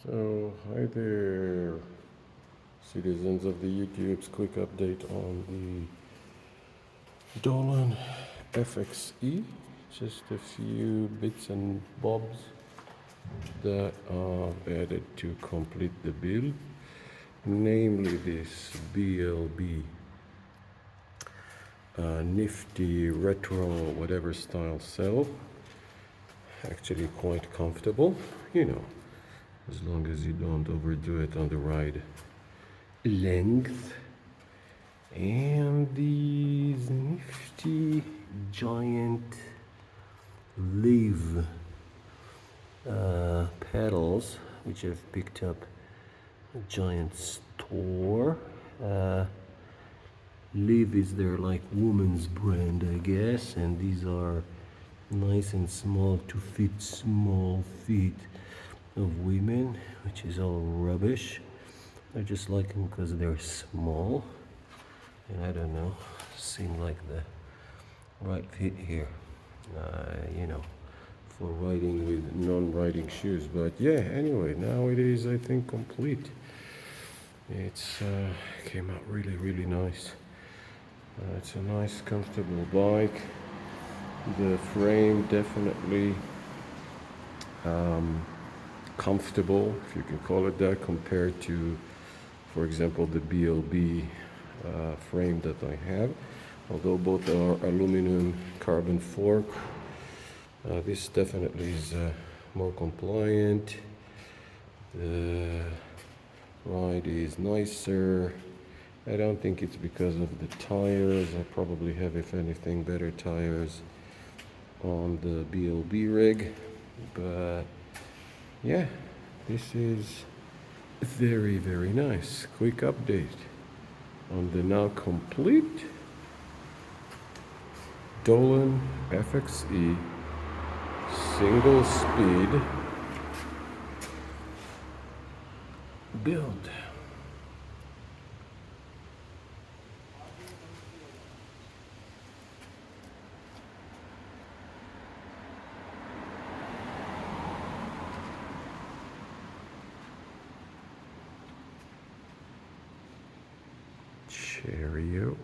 So, hi there, citizens of the YouTube's quick update on the Dolan FXE. Just a few bits and bobs that are added to complete the build, namely this BLB nifty retro whatever style cell. Actually quite comfortable, as long as you don't overdo it on the right length. And these nifty giant leaf pedals, which I've picked up a giant store. Leaf is their like woman's brand, I guess, and these are nice and small to fit small feet of women, which is all rubbish. I just like them because they're small, and I don't know, seem like the right fit here, for riding with non-riding shoes. But yeah, anyway, now it is, I think, complete. It's came out really nice. It's a nice, comfortable bike. The frame definitely comfortable, if you can call it that, compared to, for example, the BLB frame that I have. Although both are aluminum carbon fork, this definitely is more compliant. The ride is nicer. I don't think it's because of the tires. I probably have, if anything, better tires on the BLB rig. But yeah, this is very nice. Quick update on the now complete Dolan FXE single speed build. Cheerio.